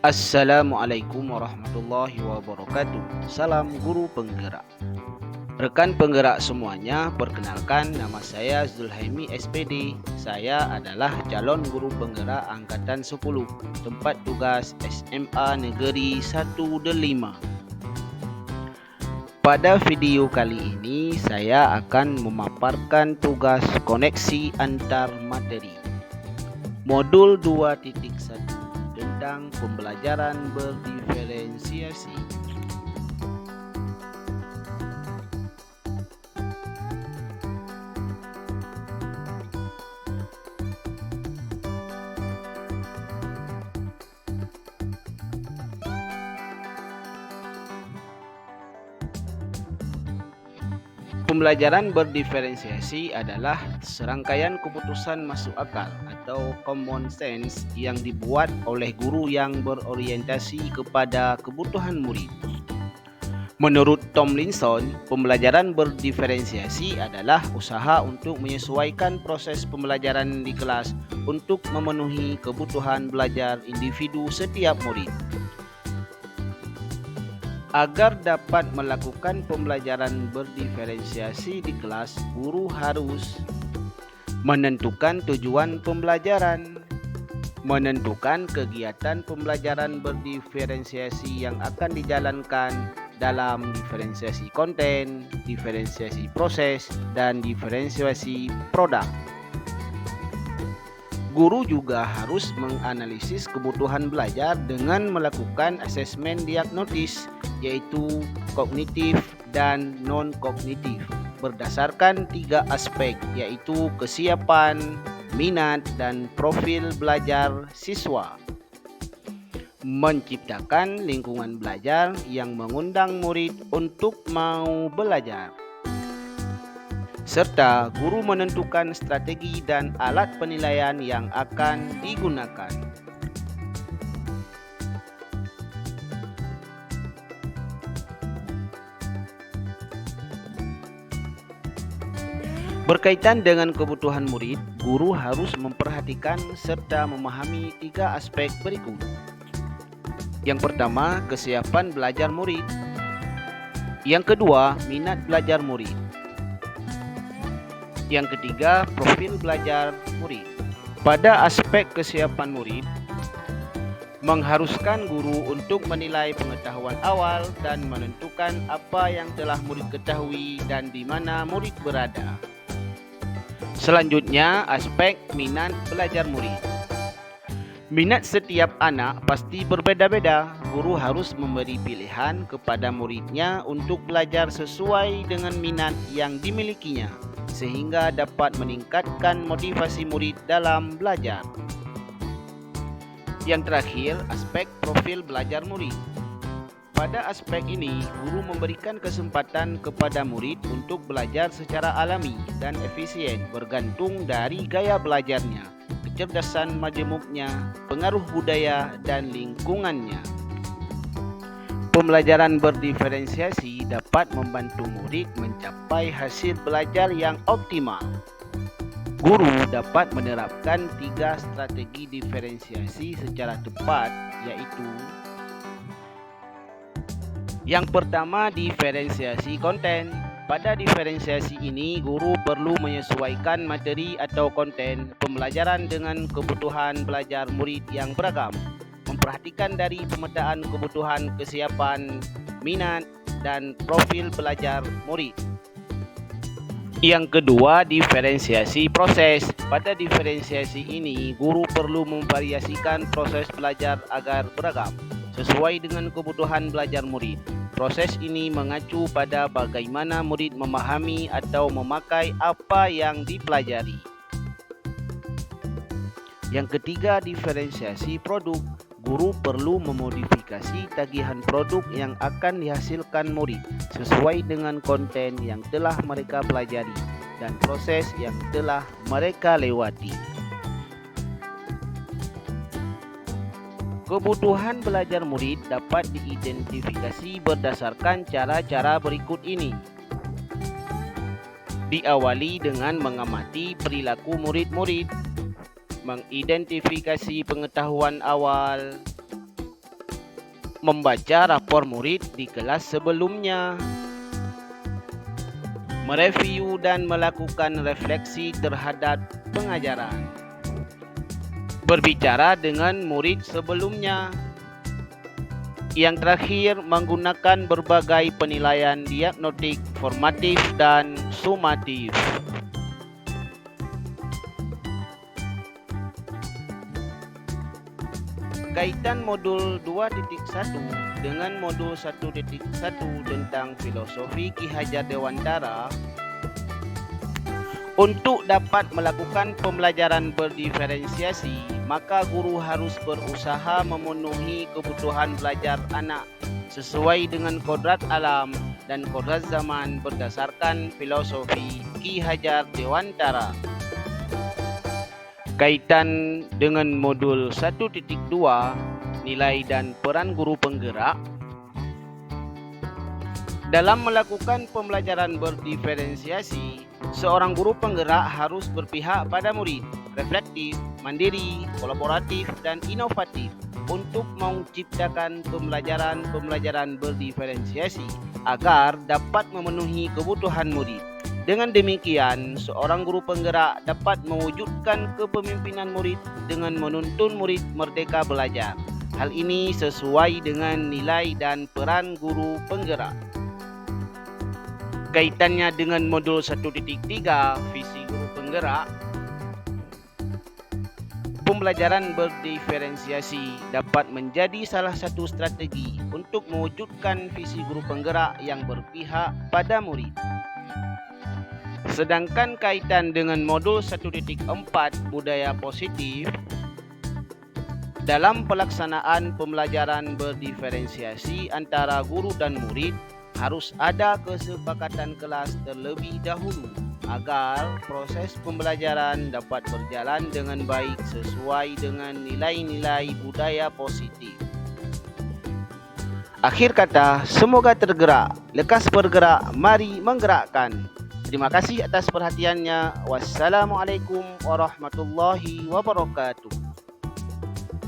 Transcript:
Assalamualaikum warahmatullahi wabarakatuh. Salam guru penggerak. Rekan penggerak semuanya, perkenalkan nama saya Zulhaimi SPD. Saya adalah calon guru penggerak angkatan 10, tempat tugas SMA Negeri 1 Delima. Pada video kali ini saya akan memaparkan tugas koneksi antar materi Modul 2.1 tentang pembelajaran berdiferensiasi. Pembelajaran berdiferensiasi adalah serangkaian keputusan masuk akal atau common sense yang dibuat oleh guru yang berorientasi kepada kebutuhan murid. Menurut Tomlinson, pembelajaran berdiferensiasi adalah usaha untuk menyesuaikan proses pembelajaran di kelas untuk memenuhi kebutuhan belajar individu setiap murid. Agar dapat melakukan pembelajaran berdiferensiasi di kelas, guru harus menentukan tujuan pembelajaran, menentukan kegiatan pembelajaran berdiferensiasi yang akan dijalankan dalam diferensiasi konten, diferensiasi proses, dan diferensiasi produk. Guru juga harus menganalisis kebutuhan belajar dengan melakukan asesmen diagnosis, yaitu kognitif dan non-kognitif, berdasarkan 3 aspek, yaitu kesiapan, minat, dan profil belajar siswa. Menciptakan lingkungan belajar yang mengundang murid untuk mau belajar. Serta guru menentukan strategi dan alat penilaian yang akan digunakan. Berkaitan dengan kebutuhan murid, guru harus memperhatikan serta memahami 3 aspek berikut. Yang pertama, kesiapan belajar murid. Yang kedua, minat belajar murid. Yang ketiga, profil belajar murid. Pada aspek kesiapan murid, mengharuskan guru untuk menilai pengetahuan awal dan menentukan apa yang telah murid ketahui dan di mana murid berada. Selanjutnya, aspek minat belajar murid. Minat setiap anak pasti berbeda-beda. Guru harus memberi pilihan kepada muridnya untuk belajar sesuai dengan minat yang dimilikinya, sehingga dapat meningkatkan motivasi murid dalam belajar. Yang terakhir, aspek profil belajar murid. Pada aspek ini, guru memberikan kesempatan kepada murid untuk belajar secara alami dan efisien bergantung dari gaya belajarnya, kecerdasan majemuknya, pengaruh budaya, dan lingkungannya. Pembelajaran berdiferensiasi dapat membantu murid mencapai hasil belajar yang optimal. Guru dapat menerapkan 3 strategi diferensiasi secara tepat, yaitu: yang pertama, diferensiasi konten. Pada diferensiasi ini, guru perlu menyesuaikan materi atau konten pembelajaran dengan kebutuhan belajar murid yang beragam. Memperhatikan dari pemetaan kebutuhan, kesiapan, minat, dan profil belajar murid. Yang kedua, diferensiasi proses. Pada diferensiasi ini, guru perlu memvariasikan proses belajar agar beragam, sesuai dengan kebutuhan belajar murid. Proses ini mengacu pada bagaimana murid memahami atau memakai apa yang dipelajari. Yang ketiga, diferensiasi produk. Guru perlu memodifikasi tagihan produk yang akan dihasilkan murid sesuai dengan konten yang telah mereka pelajari dan proses yang telah mereka lewati. Kebutuhan belajar murid dapat diidentifikasi berdasarkan cara-cara berikut ini. Diawali dengan mengamati perilaku murid-murid, mengidentifikasi pengetahuan awal, membaca rapor murid di kelas sebelumnya, mereview dan melakukan refleksi terhadap pengajaran, berbicara dengan murid sebelumnya. Yang terakhir, menggunakan berbagai penilaian diagnostik, formatif, dan sumatif. Kaitan modul 2.1 dengan modul 1.1 tentang filosofi Ki Hajar Dewantara. Untuk dapat melakukan pembelajaran berdiferensiasi, maka guru harus berusaha memenuhi kebutuhan belajar anak sesuai dengan kodrat alam dan kodrat zaman berdasarkan filosofi Ki Hajar Dewantara. Kaitan dengan modul 1.2, nilai dan peran guru penggerak. Dalam melakukan pembelajaran berdiferensiasi, seorang guru penggerak harus berpihak pada murid, reflektif, mandiri, kolaboratif, dan inovatif untuk menciptakan pembelajaran berdiferensiasi agar dapat memenuhi kebutuhan murid. Dengan demikian, seorang guru penggerak dapat mewujudkan kepemimpinan murid dengan menuntun murid merdeka belajar. Hal ini sesuai dengan nilai dan peran guru penggerak. Kaitannya dengan modul 1.3, visi guru penggerak. Pembelajaran berdiferensiasi dapat menjadi salah satu strategi untuk mewujudkan visi guru penggerak yang berpihak pada murid. Sedangkan kaitan dengan modul 1.4, budaya positif, dalam pelaksanaan pembelajaran berdiferensiasi antara guru dan murid, harus ada kesepakatan kelas terlebih dahulu agar proses pembelajaran dapat berjalan dengan baik sesuai dengan nilai-nilai budaya positif. Akhir kata, semoga tergerak, lekas bergerak, mari menggerakkan. Terima kasih atas perhatiannya. Wassalamualaikum warahmatullahi wabarakatuh.